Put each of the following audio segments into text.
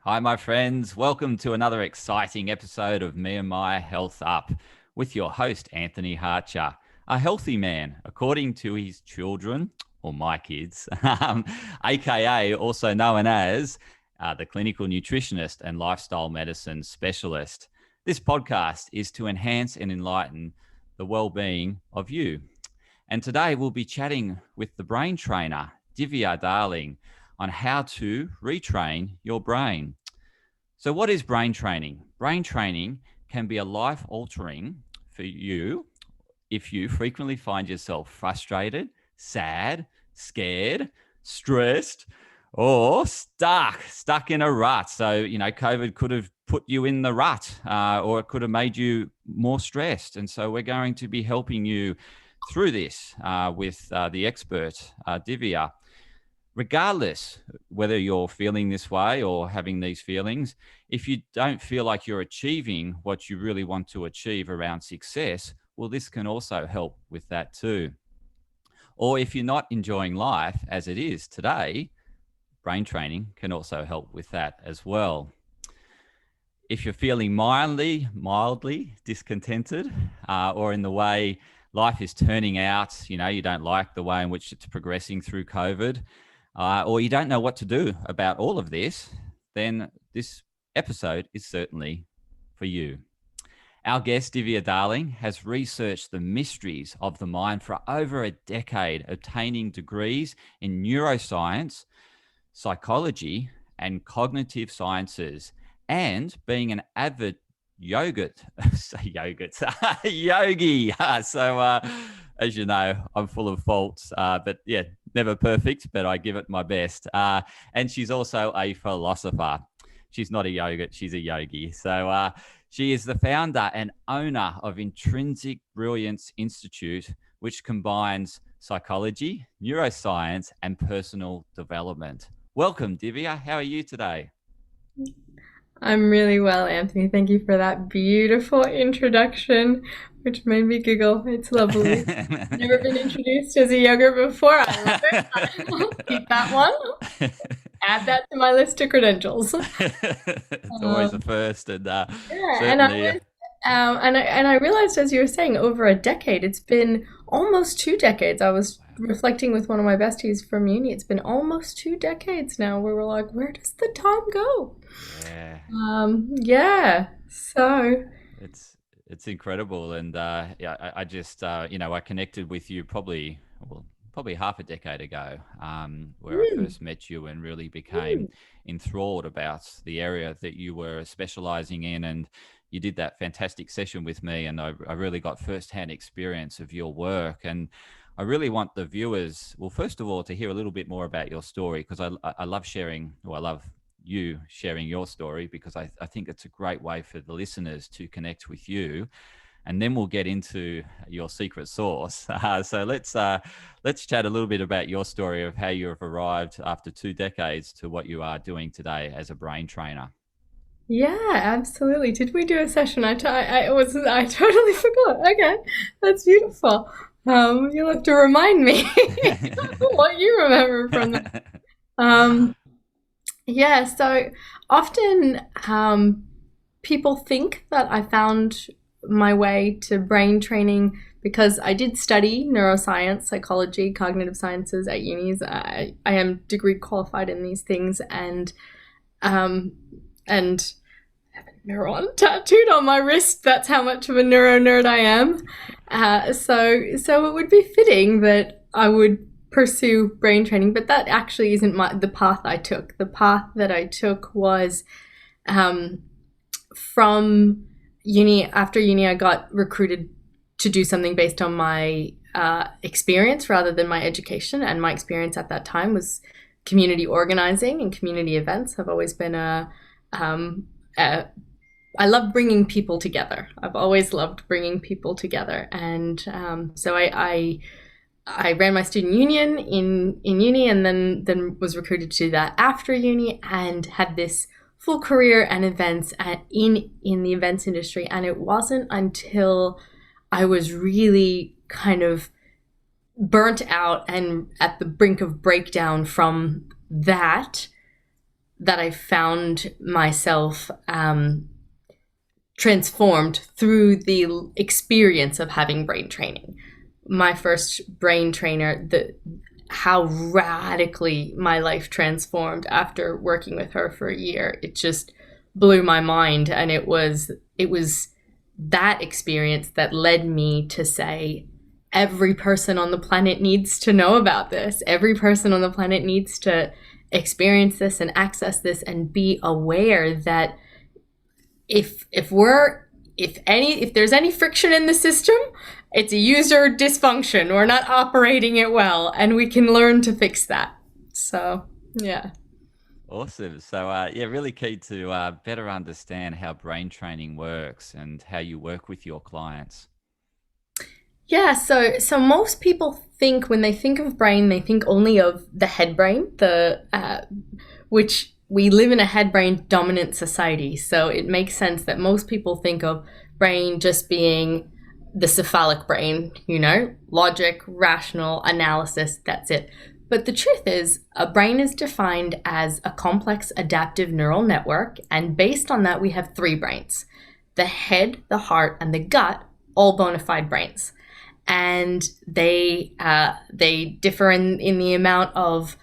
Hi, my friends. Welcome to another exciting episode of Me and My Health Up with your host, Anthony Harcher, a healthy man, according to his children, or my kids, aka also known as the clinical nutritionist and lifestyle medicine specialist. This podcast is to enhance and enlighten the well-being of you. And today we'll be chatting with the brain trainer, Divya Darling, on how to retrain your brain. So, what is brain training? Brain training can be a life altering for you if you frequently find yourself frustrated, sad, scared, stressed, or stuck in a rut. So, COVID could have put you in the rut, or it could have made you more stressed. And so, we're going to be helping you through this with the expert, Divya. Regardless whether you're feeling this way or having these feelings, if you don't feel like you're achieving what you really want to achieve around success, well, this can also help with that too. Or if you're not enjoying life as it is today, brain training can also help with that as well. If you're feeling mildly discontented, or in the way life is turning out, you don't like the way in which it's progressing through COVID, or you don't know what to do about all of this, then this episode is certainly for you. Our guest, Divya Darling, has researched the mysteries of the mind for over a decade, obtaining degrees in neuroscience, psychology, and cognitive sciences, and being an avid yogi. So, as you know, I'm full of faults, but yeah, never perfect, but I give it my best. And she's also a philosopher. She's not a yogurt, she's a yogi. So she is the founder and owner of Intrinsic Brilliance Institute, which combines psychology, neuroscience, and personal development. Welcome, Divya. How are you today? I'm really well, Anthony. Thank you for that beautiful introduction, which made me giggle. It's lovely. Never been introduced as a yogurt before. I love it. I'll keep that one. Add that to my list of credentials. It's always a Um, first, and yeah, and I certainly. was, and I realized as you were saying, over a decade. It's been almost 2 decades. I was reflecting with one of my besties from uni. It's been almost 2 decades now. Where we're like, where does the time go? Yeah, Yeah. So, it's incredible, and yeah, I just I connected with you probably half a decade ago, where I mm, first met you and really became mm. enthralled about the area that you were specializing in, and you did that fantastic session with me, and I really got firsthand experience of your work, and I really want the viewers, well, first of all, to hear a little bit more about your story, because I love sharing, or I love you sharing your story, because I think it's a great way for the listeners to connect with you, and then we'll get into your secret sauce. So let's chat a little bit about your story of how you have arrived after 2 decades to what you are doing today as a brain trainer. Yeah, absolutely. Did we do a session? I totally forgot. Okay, that's beautiful. You'll have to remind me what you remember from that. Um, yeah, so often people think that I found my way to brain training because I did study neuroscience, psychology, cognitive sciences at unis. I am degree qualified in these things, um, and neuron tattooed on my wrist. That's how much of a neuro nerd I am. So it would be fitting that I would pursue brain training, but that actually isn't the path I took. The path that I took was um, from uni. After uni, I got recruited to do something based on my experience rather than my education. And my experience at that time was community organizing and community events. I've always been um, a I love bringing people together. I've always loved bringing people together, and so I ran my student union in uni, and then was recruited to do that after uni, and had this full career and events in the events industry. And it wasn't until I was really kind of burnt out and at the brink of breakdown from that that I found myself transformed through the experience of having brain training. My first brain trainer, how radically my life transformed after working with her for a year, it just blew my mind. And it was that experience that led me to say, every person on the planet needs to know about this. Every person on the planet needs to experience this and access this and be aware that if there's any friction in the system, it's a user dysfunction. We're not operating it well, and we can learn to fix that. So, yeah. Awesome. So, yeah, really key to better understand how brain training works and how you work with your clients. Yeah, so most people think, when they think of brain, they think only of the head brain, which we live in a head brain dominant society. So it makes sense that most people think of brain just being the cephalic brain, logic, rational, analysis, that's it. But the truth is, a brain is defined as a complex adaptive neural network. And based on that, we have three brains: the head, the heart, and the gut, all bona fide brains. And they differ in the amount of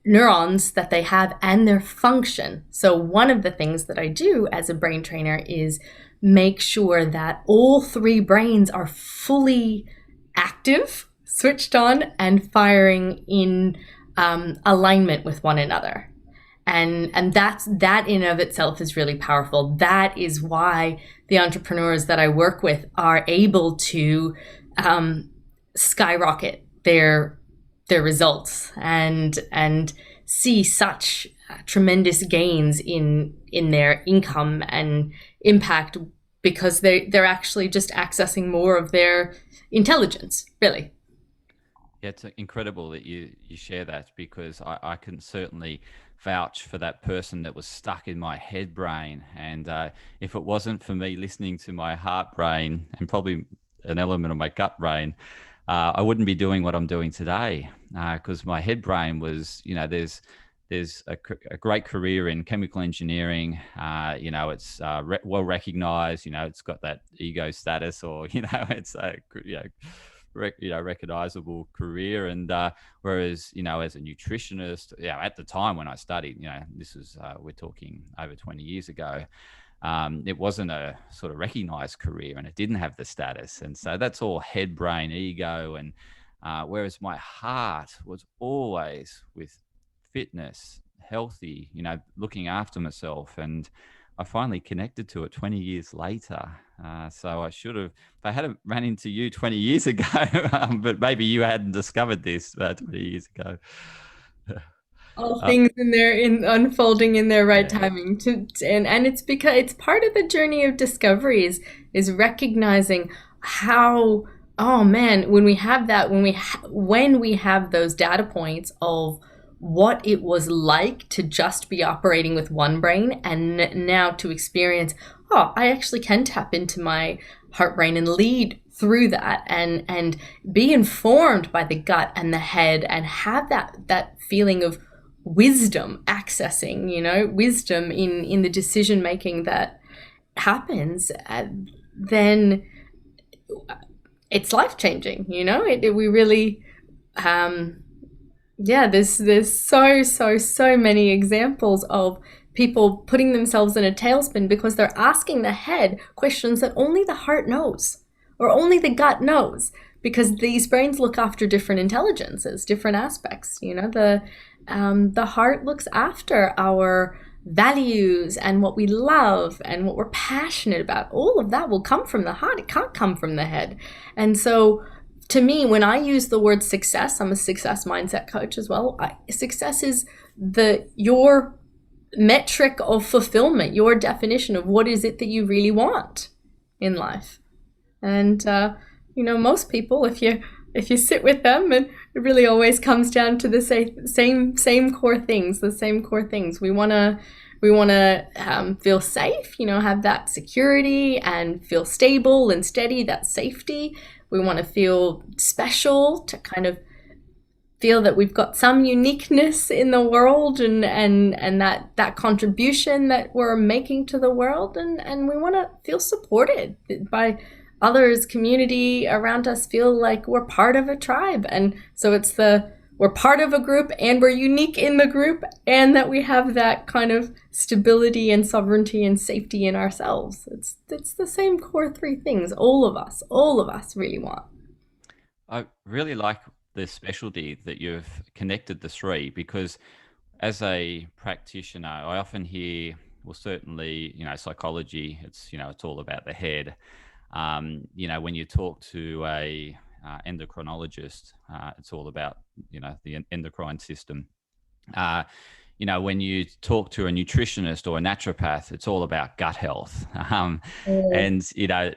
neurons that they have and their function. So one of the things that I do as a brain trainer is make sure that all three brains are fully active, switched on, and firing in alignment with one another. And that in of itself is really powerful. That is why the entrepreneurs that I work with are able to skyrocket their results and see such tremendous gains in their income and impact, because they're actually just accessing more of their intelligence, really. Yeah, it's incredible that you share that, because I can certainly vouch for that person that was stuck in my head brain. And if it wasn't for me listening to my heart brain and probably an element of my gut brain, I wouldn't be doing what I'm doing today, because my head brain was, there's a great career in chemical engineering. It's well recognized. It's got that ego status, or it's a recognizable career. And whereas as a nutritionist, at the time when I studied, this was we're talking over 20 years ago, it wasn't a sort of recognized career, and it didn't have the status. And so that's all head, brain, ego. And whereas my heart was always with fitness, healthy, looking after myself. And I finally connected to it 20 years later. So I should have, if I hadn't ran into you 20 years ago, but maybe you hadn't discovered this 20 years ago. All things in unfolding in their right Yeah. timing, and it's because it's part of the journey of discovery is recognizing how, oh man, when we have that, when we have those data points of what it was like to just be operating with one brain, and now to experience, oh, I actually can tap into my heart brain and lead through that, and be informed by the gut and the head, and have that feeling of wisdom accessing, wisdom in the decision making that happens, then it's life changing. We really, there's so many examples of people putting themselves in a tailspin because they're asking the head questions that only the heart knows, or only the gut knows, because these brains look after different intelligences, different aspects. The heart looks after our values and what we love and what we're passionate about. All of that will come from the heart. It can't come from the head. And so to me, when I use the word success, I'm a success mindset coach as well. Success is your metric of fulfillment, your definition of what is it that you really want in life. And most people, if you sit with them, and it really always comes down to the same core things. We want to feel safe, have that security, and feel stable and steady, that safety. We want to feel special, to kind of feel that we've got some uniqueness in the world, and that contribution that we're making to the world, and we want to feel supported by others, community around us, feel like we're part of a tribe. And so we're part of a group, and we're unique in the group, and that we have that kind of stability and sovereignty and safety in ourselves. It's the same core three things all of us really want. I really like the specialty that you've connected the three, because as a practitioner, I often hear, well, certainly, psychology, it's all about the head. When you talk to a endocrinologist, it's all about, the endocrine system. When you talk to a nutritionist or a naturopath, it's all about gut health. And,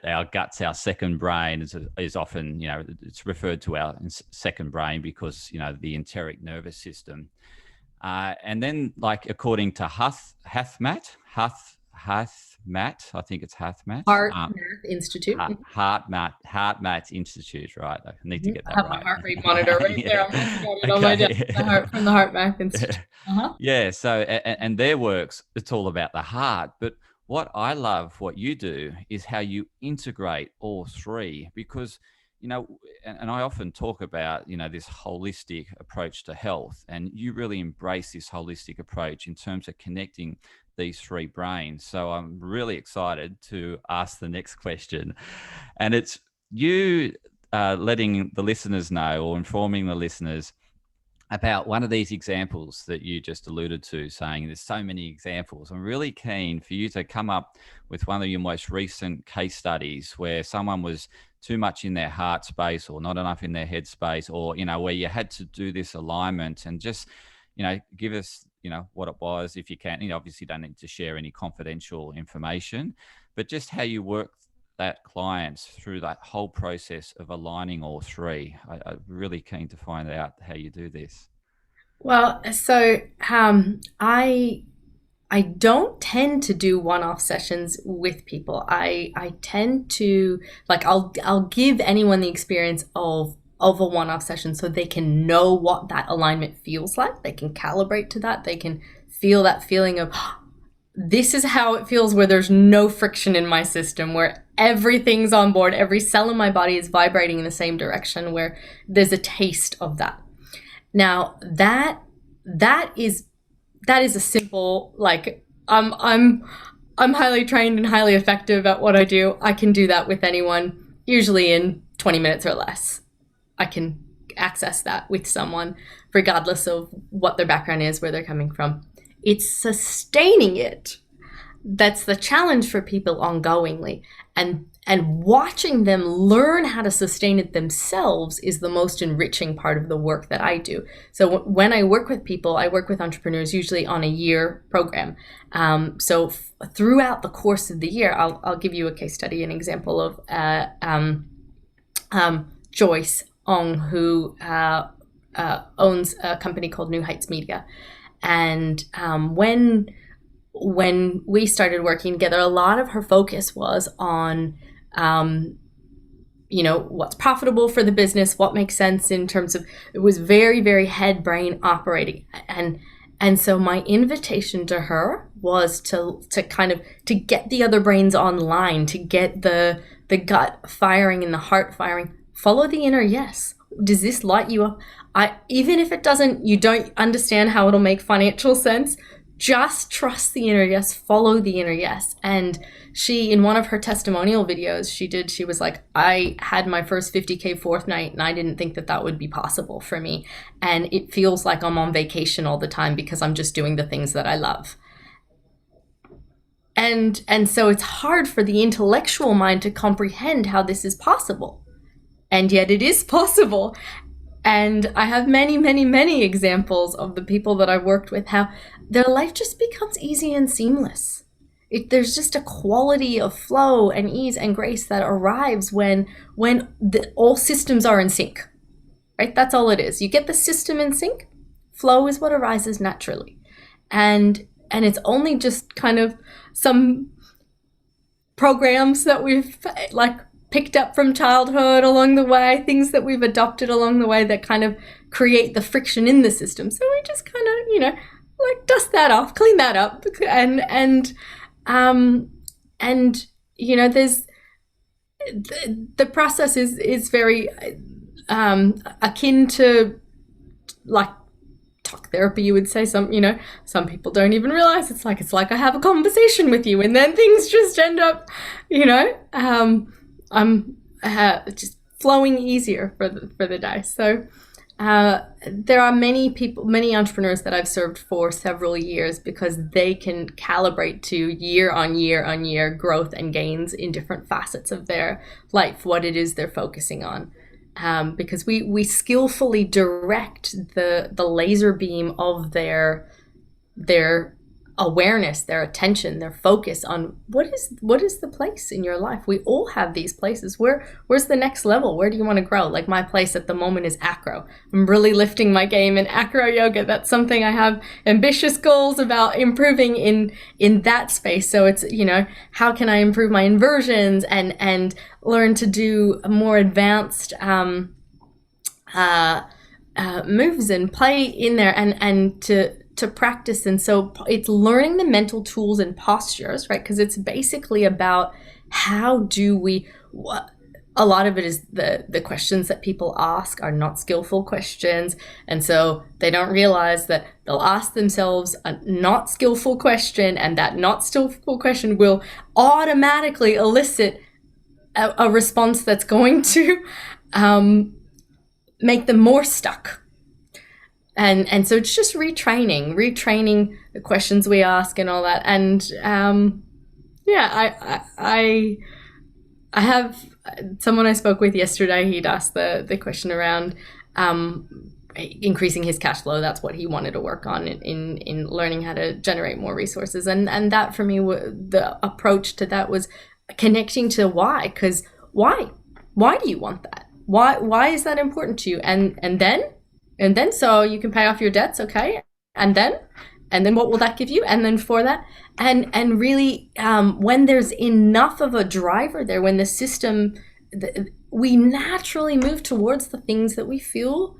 our guts, our second brain is often, it's referred to our second brain because, the enteric nervous system. And then, like, according to HeartMath, I think it's HeartMath. HeartMath Institute. HeartMath Institute, right? I need to get that I have right. my heart rate monitor right there. I'm looking at it on my desk. From the HeartMath Institute. Yeah. So, and their works, it's all about the heart. But what I love, what you do, is how you integrate all three, because, and I often talk about, this holistic approach to health, and you really embrace this holistic approach in terms of connecting these three brains. So I'm really excited to ask the next question. And it's you letting the listeners know, or informing the listeners about one of these examples that you just alluded to, saying there's so many examples. I'm really keen for you to come up with one of your most recent case studies where someone was too much in their heart space or not enough in their head space, or, where you had to do this alignment, and just, give us, what it was, if you can. Obviously don't need to share any confidential information, but just how you work that clients through that whole process of aligning all three. I'm really keen to find out how you do this. Well, so I don't tend to do one-off sessions with people. I tend to, like, I'll give anyone the experience of a one-off session so they can know what that alignment feels like. They can calibrate to that. They can feel that feeling of, this is how it feels, where there's no friction in my system, where everything's on board, every cell in my body is vibrating in the same direction, where there's a taste of that. Now that is a simple, like, I'm highly trained and highly effective at what I do. I can do that with anyone, usually in 20 minutes or less. I can access that with someone, regardless of what their background is, where they're coming from. It's sustaining it that's the challenge for people ongoingly, and watching them learn how to sustain it themselves is the most enriching part of the work that I do. So when I work with people, I work with entrepreneurs usually on a year program. So throughout the course of the year, I'll give you a case study, an example of Joyce Ong, who owns a company called New Heights Media. And when we started working together, a lot of her focus was on, what's profitable for the business, what makes sense in terms of, it was very, very head brain operating. And so my invitation to her was to get the other brains online, to get the gut firing and the heart firing. Follow the inner yes. Does this light you up? Even if it doesn't, you don't understand how it'll make financial sense, just trust the inner yes, follow the inner yes. And she, in one of her testimonial videos she was like, I had my first 50K fortnight and I didn't think that would be possible for me. And it feels like I'm on vacation all the time because I'm just doing the things that I love. And so it's hard for the intellectual mind to comprehend how this is possible. And yet it is possible. And I have many, many, many examples of the people that I've worked with, how their life just becomes easy and seamless. There's just a quality of flow and ease and grace that arrives when all systems are in sync, right? That's all it is. You get the system in sync, flow is what arises naturally. And it's only just kind of some programs that we've picked up from childhood along the way, things that we've adopted along the way that kind of create the friction in the system. So we just kind of, like dust that off, clean that up, and there's the process is very akin to like talk therapy, you would say. Some people don't even realize it's like I have a conversation with you, and then things just end up, I'm just flowing easier for the day. So there are many entrepreneurs that I've served for several years because they can calibrate to year on year growth and gains in different facets of their life, what it is they're focusing on. Because we skillfully direct the laser beam of their awareness, their attention, their focus on what is the place in your life. We all have these places. Where's the next level? Where do you want to grow? Like my place at the moment is acro. I'm really lifting my game in acro yoga. That's something I have ambitious goals about improving in that space. So it's, how can I improve my inversions and learn to do more advanced moves and play in there and to practice. And so it's learning the mental tools and postures, right? Because it's basically about how do we, a lot of it is the questions that people ask are not skillful questions. And so they don't realize that they'll ask themselves a not skillful question, and that not skillful question will automatically elicit a response that's going to make them more stuck. And so it's just retraining the questions we ask and all that. And I have someone I spoke with yesterday. He'd asked the question around increasing his cash flow. That's what he wanted to work on in learning how to generate more resources. And that for me, the approach to that was connecting to why. Because why do you want that? Why is that important to you? And then so you can pay off your debts, okay? And then what will that give you? And then for that, and really, when there's enough of a driver there, when the system, we naturally move towards the things that we feel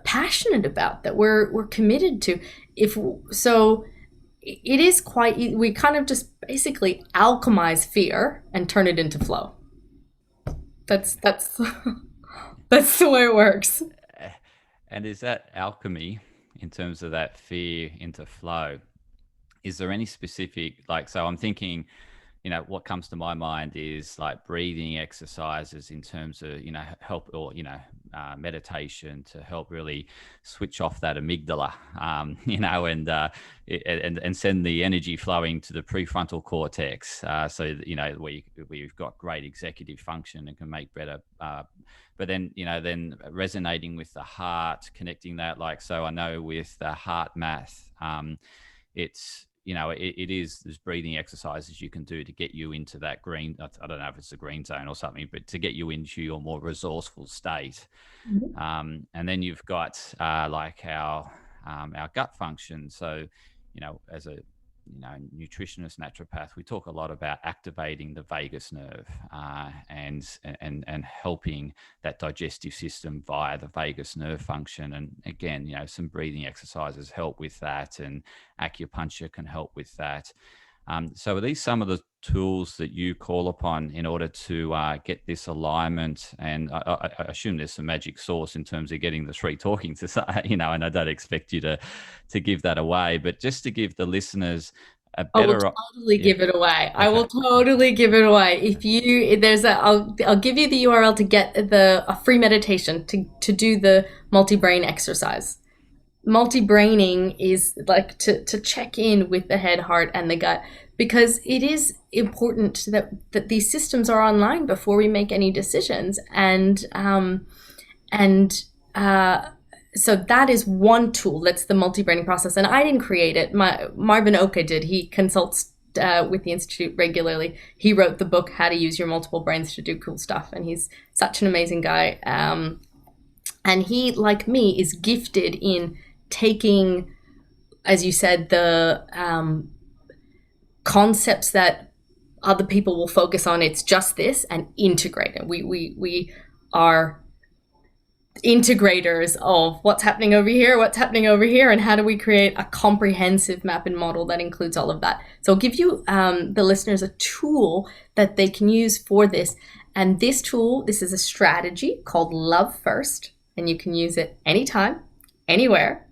passionate about, that we're committed to. It is quite, we kind of just basically alchemize fear and turn it into flow. That's that's the way it works. And is that alchemy, in terms of that fear into flow, is there any specific, so I'm thinking, what comes to my mind is like breathing exercises in terms of, help, or, meditation to help really switch off that amygdala, and send the energy flowing to the prefrontal cortex. So, where you've got great executive function and can make better, but then, then resonating with the heart, connecting that, so I know with the heart math, it's, it is, there's breathing exercises you can do to get you into that green, I don't know if it's a green zone or something, but to get you into your more resourceful state. Mm-hmm. And then you've got our gut function. So, as a nutritionist, naturopath, we talk a lot about activating the vagus nerve and helping that digestive system via the vagus nerve function. And again, some breathing exercises help with that, and acupuncture can help with that. So are these some of the tools that you call upon in order to get this alignment? And I assume there's some magic sauce in terms of getting the three talking to, and I don't expect you to give that away, but just to give the listeners a better. I will totally give it away. Okay. I will totally give it away. I'll give you the URL to get a free meditation to do the multi-brain exercise. Multi-braining is like to check in with the head, heart, and the gut, because it is important that these systems are online before we make any decisions. So that is one tool. That's the multi-braining process. And I didn't create it. Marvin Oka did. He consults with the Institute regularly. He wrote the book, How to Use Your Multiple Brains to Do Cool Stuff. And he's such an amazing guy. And he, like me, is gifted in taking, as you said, the concepts that other people will focus on, it's just this, and integrate it. We are integrators of what's happening over here, what's happening over here, and how do we create a comprehensive map and model that includes all of that. So I'll give you, the listeners, a tool that they can use for this. And this tool, this is a strategy called Love First, and you can use it anytime, anywhere.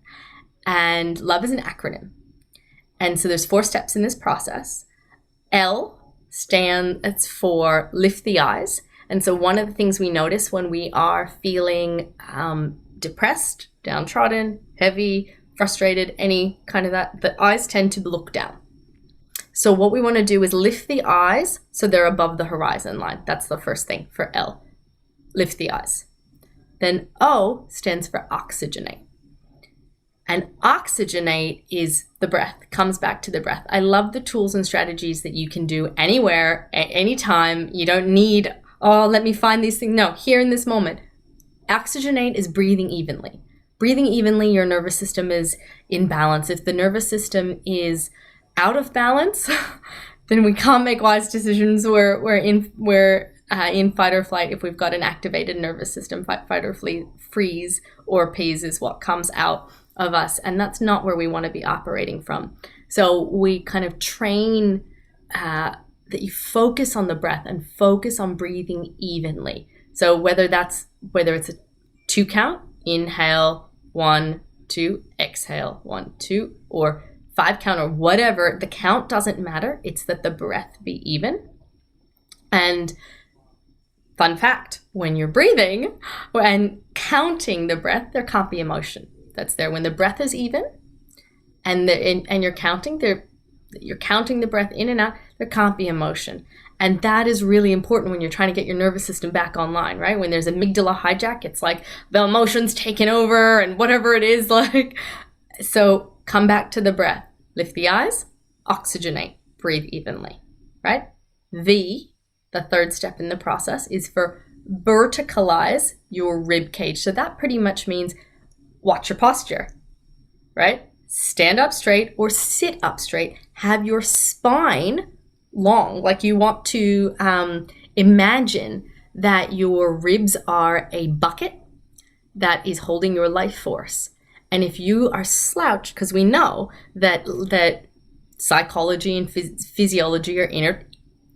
And love is an acronym. And so there's 4 steps in this process. L stands for lift the eyes. And so one of the things we notice when we are feeling depressed, downtrodden, heavy, frustrated, any kind of that, the eyes tend to look down. So what we want to do is lift the eyes so they're above the horizon line. That's the first thing for L. Lift the eyes. Then O stands for oxygenate. And oxygenate is the breath, comes back to the breath. I love the tools and strategies that you can do anywhere, at any time. You don't need, oh, let me find these things. No, here in this moment. Oxygenate is breathing evenly. Breathing evenly, your nervous system is in balance. If the nervous system is out of balance, then we can't make wise decisions. We're in fight or flight. If we've got an activated nervous system, fight or freeze or peas is what comes out of us, and that's not where we want to be operating from. So we kind of train that you focus on the breath and focus on breathing evenly. So whether it's a 2 count, inhale 1 2, exhale 1 2, or 5 count, or whatever, the count doesn't matter. It's that the breath be even. And fun fact, when you're breathing and counting the breath, there can't be emotion that's there. When the breath is even and you're counting the breath in and out, there can't be emotion. And that is really important when you're trying to get your nervous system back online, right? When there's amygdala hijack, it's like the emotions taking over and whatever it is like. So come back to the breath, lift the eyes, oxygenate, breathe evenly, right? V, the third step in the process, is for verticalize your rib cage. So that pretty much means watch your posture, right? Stand up straight or sit up straight. Have your spine long, like you want to imagine that your ribs are a bucket that is holding your life force. And if you are slouched, because we know that psychology and physiology are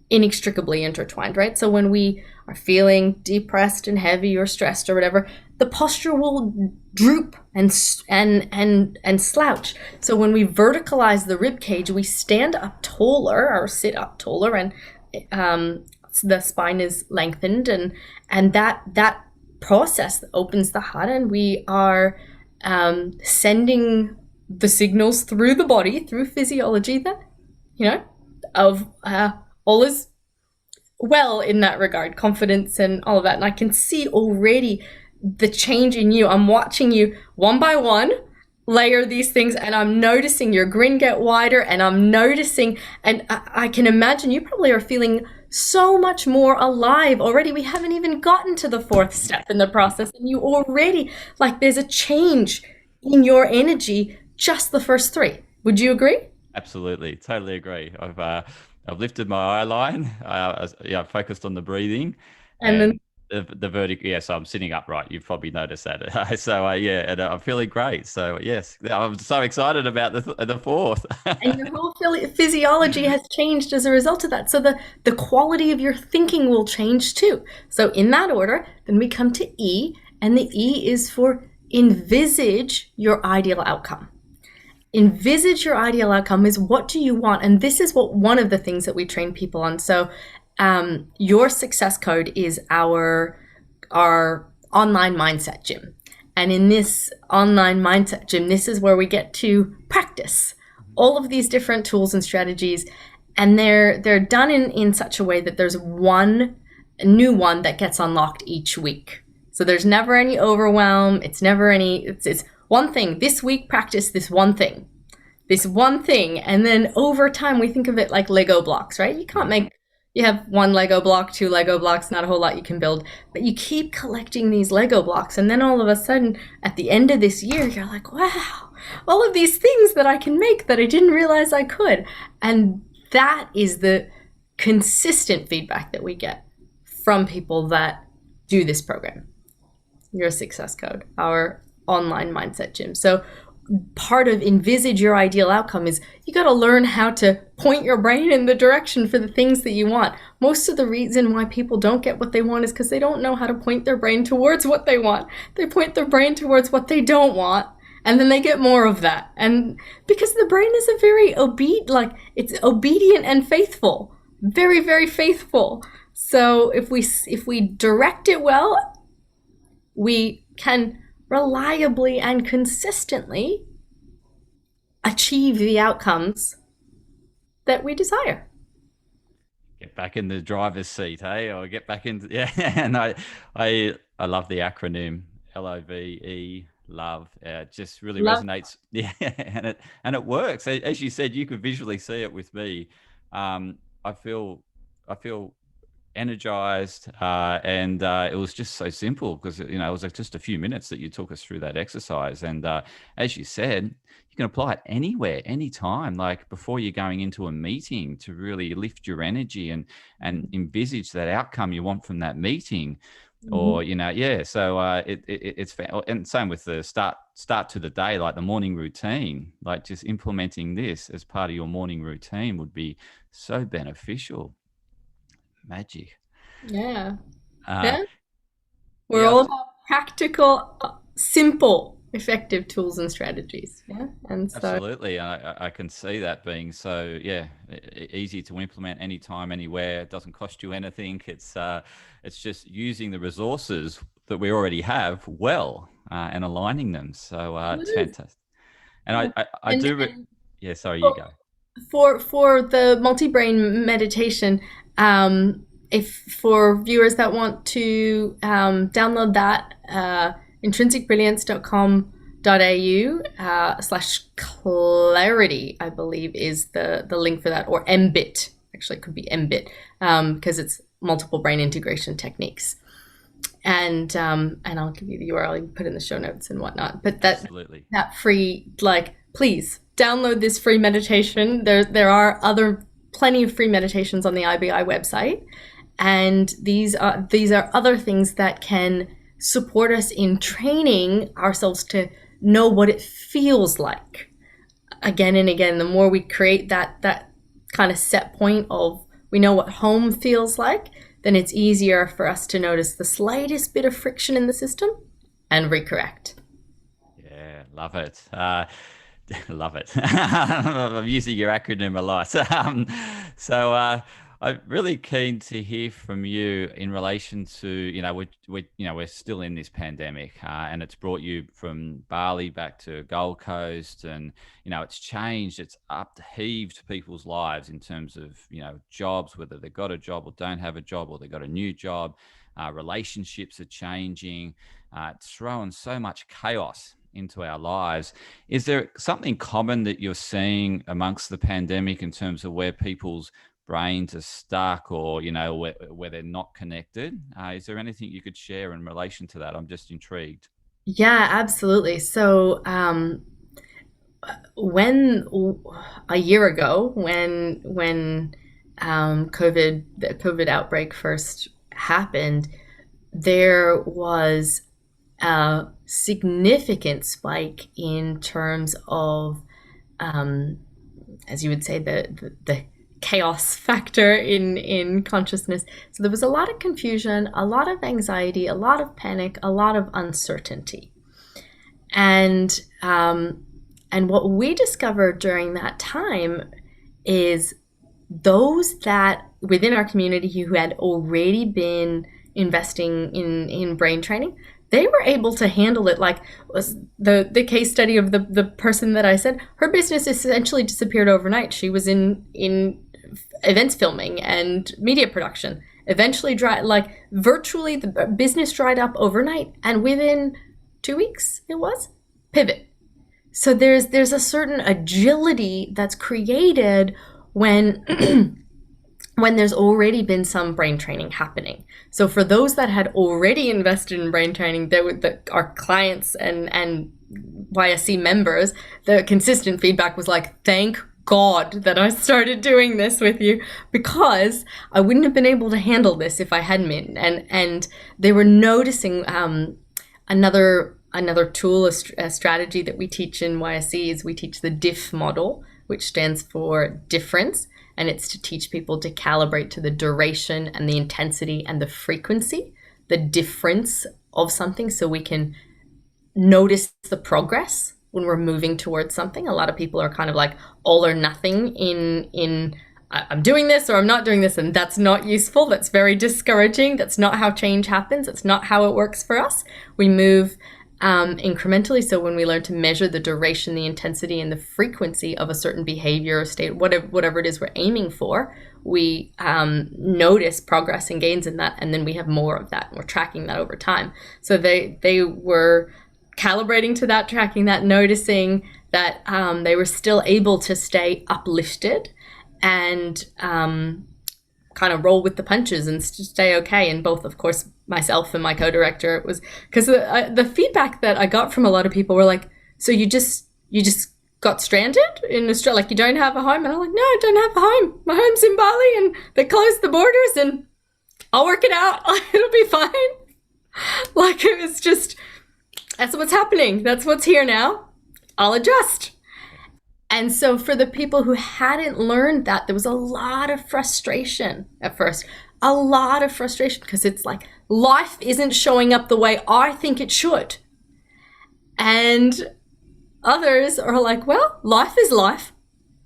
inextricably intertwined, right? So when we are feeling depressed and heavy or stressed or whatever, the posture will droop and slouch. So when we verticalize the rib cage, we stand up taller or sit up taller, and the spine is lengthened, and that process opens the heart, and we are sending the signals through the body, through physiology, that of all is well in that regard, confidence and all of that. And I can see already the change in you. I'm watching you one by one layer these things, and I'm noticing your grin get wider, and I'm noticing, and I can imagine you probably are feeling so much more alive already. We haven't even gotten to the 4th step in the process, and you already, like, there's a change in your energy just the first 3. Would you agree? Absolutely, totally agree. I've lifted my eye line. Focused on the breathing, And then the vertical. Yeah, so I'm sitting upright. You've probably noticed that. So and I'm feeling great. So yes, I'm so excited about the 4th. and your whole physiology has changed as a result of that. So the quality of your thinking will change too. So in that order, then we come to E, and the E is for envisage your ideal outcome. Envisage your ideal outcome is, what do you want? And this is one of the things that we train people on. So your success code is our online mindset gym. And in this online mindset gym, this is where we get to practice all of these different tools and strategies. And they're done in such a way that there's one new one that gets unlocked each week. So there's never any overwhelm. It's one thing. This week, practice this one thing. And then over time, we think of it like Lego blocks, right? You have 1 Lego block, 2 Lego blocks, not a whole lot you can build, but you keep collecting these Lego blocks. And then all of a sudden, at the end of this year, you're like, wow, all of these things that I can make that I didn't realize I could. And that is the consistent feedback that we get from people that do this program. your success code, our online mindset gym. So part of envisage your ideal outcome is you got to learn how to point your brain in the direction for the things that you want. Most of the reason why people don't get what they want is because they don't know how to point their brain towards what they want. They point their brain towards what they don't want, and then they get more of that. And because the brain is a very it's obedient and faithful, very, very faithful. So if we direct it well, we can reliably and consistently achieve the outcomes that we desire. Get back in the driver's seat, hey, or get back into And I love the acronym LOVE. Love. It just really resonates. Yeah, and it works. As you said, you could visually see it with me. I feel energized, and it was just so simple because it was like just a few minutes that you took us through that exercise. And as you said, you can apply it anywhere, anytime, like before you're going into a meeting, to really lift your energy and envisage that outcome you want from that meeting. Or so it's and same with the start to the day, like the morning routine. Like just implementing this as part of your morning routine would be so beneficial. Magic. Yeah. We're all about practical, simple, effective tools and strategies. Yeah. And so absolutely, I can see that being so easy to implement anytime, anywhere. It doesn't cost you anything. It's just using the resources that we already have well, and aligning them. So it's fantastic. And I do. Yeah, sorry, you go. For the multi-brain meditation, if for viewers that want to download that, intrinsicbrilliance.com.au/clarity, I believe, is the link for that, or mbit. Actually, it could be mbit, because it's multiple brain integration techniques. And I'll give you the URL. You can put in the show notes and whatnot. But absolutely, that free, please download this free meditation. There are plenty of free meditations on the IBI website, and these are other things that can support us in training ourselves to know what it feels like. Again and again, the more we create that kind of set point of we know what home feels like, then it's easier for us to notice the slightest bit of friction in the system and recorrect. Yeah, love it. Love it. I'm using your acronym a lot. So I'm really keen to hear from you in relation to, we're still in this pandemic, and it's brought you from Bali back to Gold Coast, and, it's changed, it's upheaved people's lives in terms of, jobs, whether they've got a job or don't have a job, or they've got a new job. Relationships are changing. It's throwing so much chaos into our lives. Is there something common that you're seeing amongst the pandemic in terms of where people's brains are stuck, or where they're not connected? Is there anything you could share in relation to that? I'm just intrigued. Yeah, absolutely. So when a year ago, when the COVID outbreak first happened, there was a significant spike in terms of, as you would say, the chaos factor in consciousness. So there was a lot of confusion, a lot of anxiety, a lot of panic, a lot of uncertainty. And what we discovered during that time is those that within our community who had already been investing in brain training, they were able to handle it. Like was the case study of the person that I said, her business essentially disappeared overnight. She was in events filming and media production. Eventually virtually the business dried up overnight, and within 2 weeks it was pivot. So there's a certain agility that's created when when there's already been some brain training happening. So for those that had already invested in brain training, our clients and YSC members, the consistent feedback was like, thank God that I started doing this with you, because I wouldn't have been able to handle this if I hadn't been. And they were noticing Another tool, a strategy that we teach in YSE is we teach the DIF model, which stands for difference. And it's to teach people to calibrate to the duration and the intensity and the frequency, the difference of something, so we can notice the progress when we're moving towards something. A lot of people are kind of like all or nothing in I'm doing this or I'm not doing this, and that's not useful. That's very discouraging. That's not how change happens. It's not how it works for us. We move incrementally. So when we learn to measure the duration, the intensity, and the frequency of a certain behavior or state, whatever it is we're aiming for, we notice progress and gains in that, and then we have more of that, and we're tracking that over time. So they were calibrating to that, tracking that, noticing that they were still able to stay uplifted and kind of roll with the punches and stay okay. And both, of course, myself and my co-director, it was because the feedback that I got from a lot of people were like, so you just got stranded in Australia, like you don't have a home? And I'm like, no, I don't have a home. My home's in Bali, and they closed the borders, and I'll work it out. It'll be fine. Like, it was just, that's what's happening. That's what's here now. I'll adjust. And so for the people who hadn't learned that, there was a lot of frustration at first. A lot of frustration, because it's like, life isn't showing up the way I think it should. And others are like, well, life is life.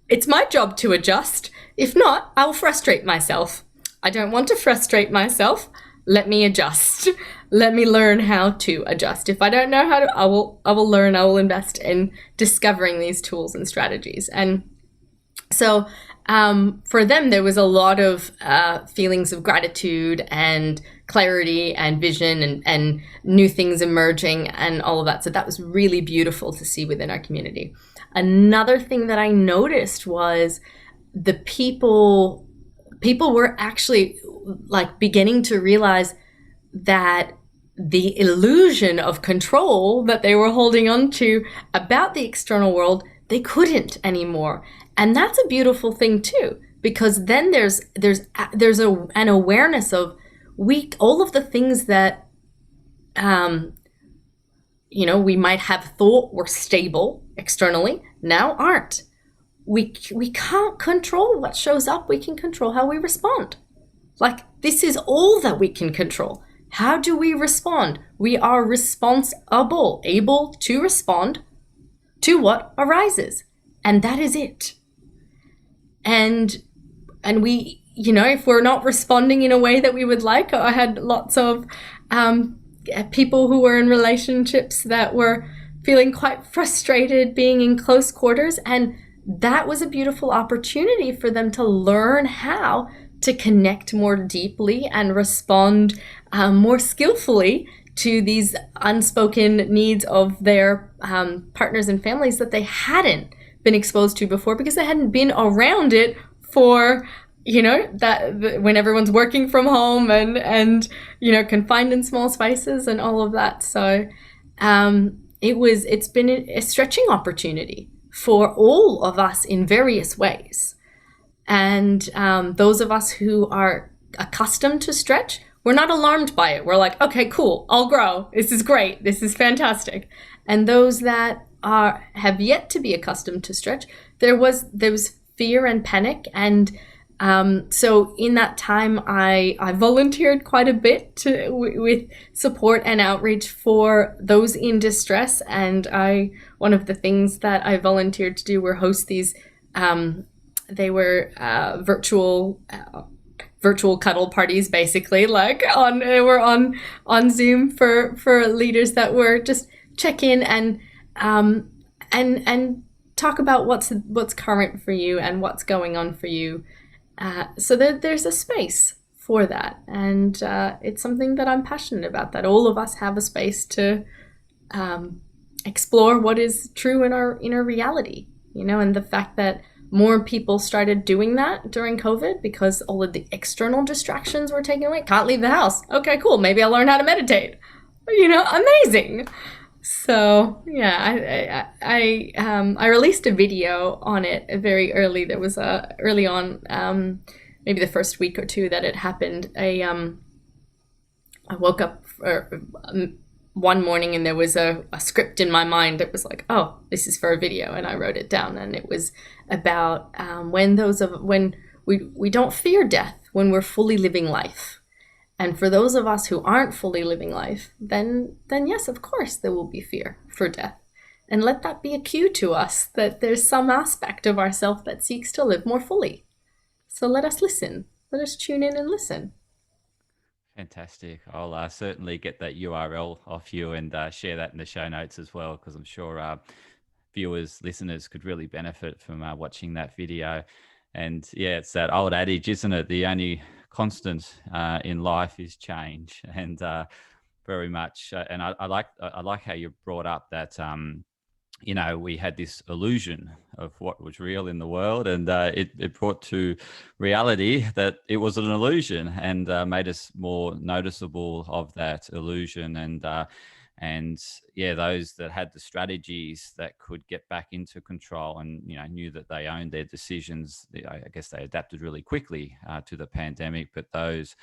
It's my job to adjust. If not, I will frustrate myself. I don't want to frustrate myself. Let me adjust. Let me learn how to adjust. If I don't know how to, I will learn. I will invest in discovering these tools and strategies. And so for them, there was a lot of feelings of gratitude and clarity and vision and new things emerging and all of that. So that was really beautiful to see within our community. Another thing that I noticed was the people were actually like beginning to realize that the illusion of control that they were holding on to about the external world, they couldn't anymore. And that's a beautiful thing too, because then there's an awareness of all of the things that we might have thought were stable externally now aren't. We can't control what shows up. We can control how we respond. Like, this is all that we can control. How do we respond? We are responsible, able to respond to what arises. And that is it. And we, if we're not responding in a way that we would like, I had lots of people who were in relationships that were feeling quite frustrated being in close quarters. And that was a beautiful opportunity for them to learn how to connect more deeply and respond more skillfully to these unspoken needs of their partners and families that they hadn't been exposed to before, because they hadn't been around it for, when everyone's working from home and confined in small spaces and all of that. So it's been a stretching opportunity for all of us in various ways. And those of us who are accustomed to stretch, we're not alarmed by it. We're like, okay, cool, I'll grow. This is great. This is fantastic. And those that have yet to be accustomed to stretch, there was fear and panic. And so in that time, I volunteered quite a bit with support and outreach for those in distress. And one of the things that I volunteered to do were host these. They were virtual cuddle parties, basically. They were on Zoom for leaders that were just check in and talk about what's current for you and what's going on for you. So there's a space for that, and it's something that I'm passionate about. That all of us have a space to explore what is true in our reality, and the fact that more people started doing that during COVID because all of the external distractions were taken away. Can't leave the house. Okay, cool. Maybe I'll learn how to meditate. Amazing. So yeah, I released a video on it very early. There was early on, maybe the first week or two that it happened. I woke up one morning and there was a script in my mind that was like, oh, this is for a video, and I wrote it down, and it was about when we don't fear death when we're fully living life. And for those of us who aren't fully living life, then yes, of course there will be fear for death. And let that be a cue to us that there's some aspect of ourself that seeks to live more fully. So let us listen. Let us tune in and listen. Fantastic. I'll certainly get that URL off you and share that in the show notes as well, because I'm sure viewers, listeners could really benefit from watching that video. And yeah, it's that old adage, isn't it? The only constant in life is change, and very much. And I like how you brought up that. We had this illusion of what was real in the world, and it brought to reality that it was an illusion, and made us more noticeable of that illusion. And yeah, those that had the strategies that could get back into control and knew that they owned their decisions, I guess they adapted really quickly to the pandemic. But those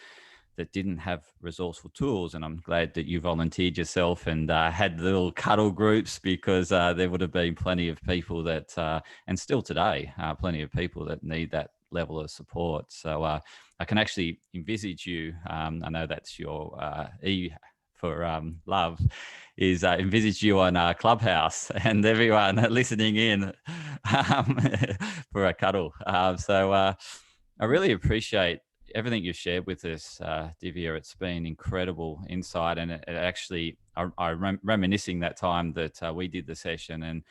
that didn't have resourceful tools, and I'm glad that you volunteered yourself and had little cuddle groups, because there would have been plenty of people that, and still today, plenty of people that need that level of support. So I can actually envisage you. I know that's your E for love, is envisage you on Clubhouse and everyone listening in for a cuddle. So I really appreciate everything you've shared with us, Divya. It's been incredible insight, and it actually, I'm reminiscing that time that we did the session, and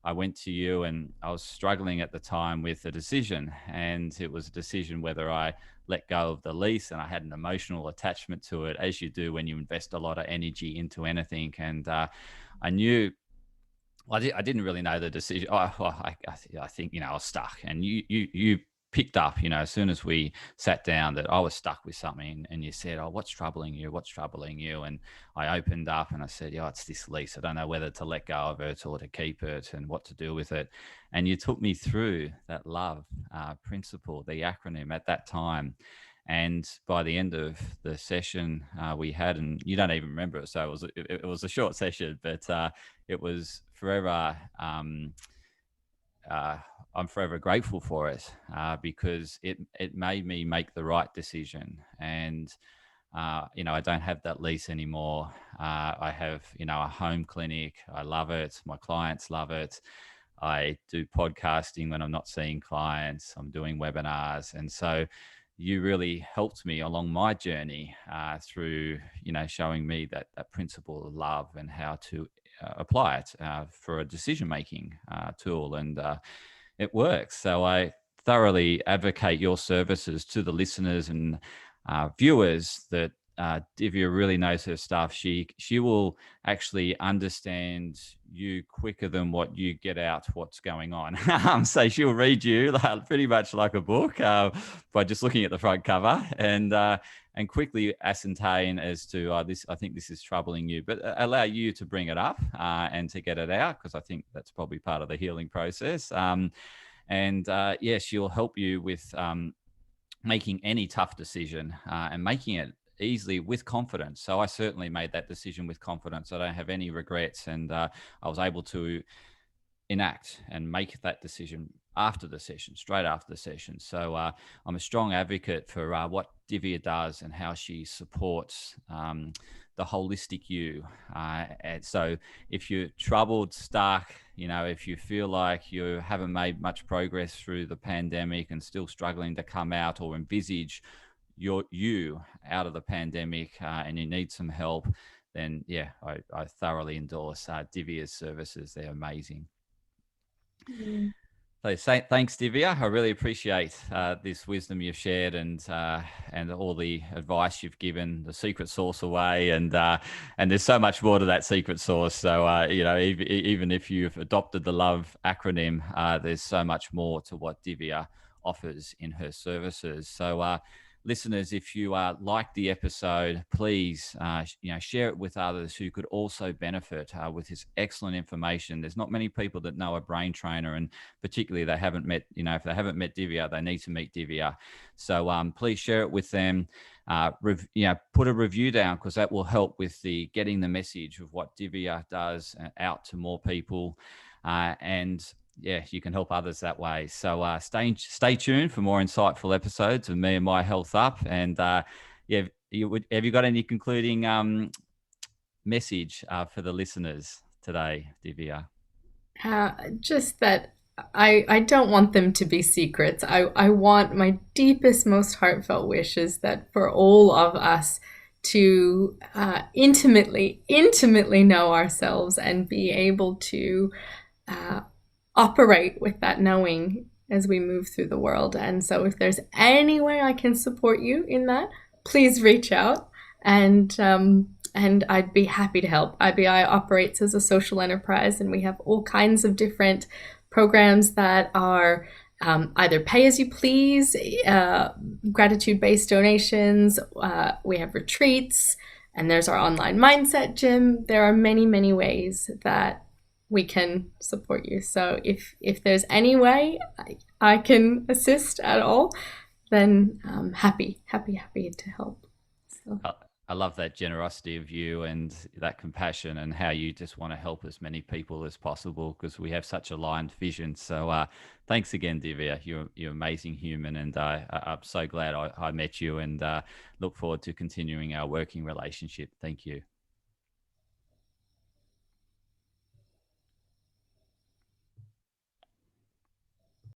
I went to you, and I was struggling at the time with a decision, and it was a decision whether I let go of the lease, and I had an emotional attachment to it, as you do when you invest a lot of energy into anything. And I knew, well, I didn't really know the decision. I think I was stuck, and you picked up, as soon as we sat down, that I was stuck with something, and you said, "Oh, what's troubling you? What's troubling you?" And I opened up and I said, "Yeah, it's this lease. I don't know whether to let go of it or to keep it, and what to do with it." And you took me through that love principle, the acronym at that time. And by the end of the session we had, and you don't even remember it, so it was a short session, but it was forever. I'm forever grateful for it, because it made me make the right decision. And I don't have that lease anymore. I have a home clinic. I love it. My clients love it. I do podcasting when I'm not seeing clients. I'm doing webinars, and so you really helped me along my journey through showing me that principle of love and how to apply it for a decision making tool. And it works. So I thoroughly advocate your services to the listeners and viewers that Divya really knows her stuff. She will actually understand you quicker than what you get out what's going on. So she'll read you pretty much like a book by just looking at the front cover, and quickly ascertain as to this. I think this is troubling you, but allow you to bring it up and to get it out, because I think that's probably part of the healing process. And yes, she'll help you with making any tough decision and making it easily with confidence. So I certainly made that decision with confidence. I don't have any regrets, and I was able to enact and make that decision after the session, straight after the session. So I'm a strong advocate for what Divya does and how she supports the holistic you. And so if you're troubled, stuck, if you feel like you haven't made much progress through the pandemic and still struggling to come out or envisage you out of the pandemic, and you need some help, then yeah, I thoroughly endorse Divya's services. They're amazing. Mm. So thanks, Divya. I really appreciate this wisdom you've shared, and all the advice you've given, the secret sauce away, and there's so much more to that secret sauce. So even if you've adopted the love acronym, there's so much more to what Divya offers in her services. So listeners, if you like the episode, please share it with others who could also benefit with this excellent information. There's not many people that know a brain trainer, and particularly they haven't met, if they haven't met Divya, they need to meet Divya. So please share it with them. put a review down, because that will help with the getting the message of what Divya does out to more people, and yeah, you can help others that way. So stay tuned for more insightful episodes of Me and My Health Up. And yeah, have you got any concluding message for the listeners today, Divya? Just that I don't want them to be secrets. I want my deepest, most heartfelt wish is that for all of us to intimately know ourselves and be able to uh, operate with that knowing as we move through the world. And so, if there's any way I can support you in that, please reach out. And I'd be happy to help. IBI operates as a social enterprise, and we have all kinds of different programs that are either pay as you please, gratitude based donations. We have retreats, and there's our online mindset gym. There are many, many ways that we can support you. So if there's any way I can assist at all, then happy to help. So. I love that generosity of you and that compassion, and how you just want to help as many people as possible, because we have such aligned vision. So thanks again, Divya. You're an amazing human, and I'm so glad I met you, and look forward to continuing our working relationship. Thank you.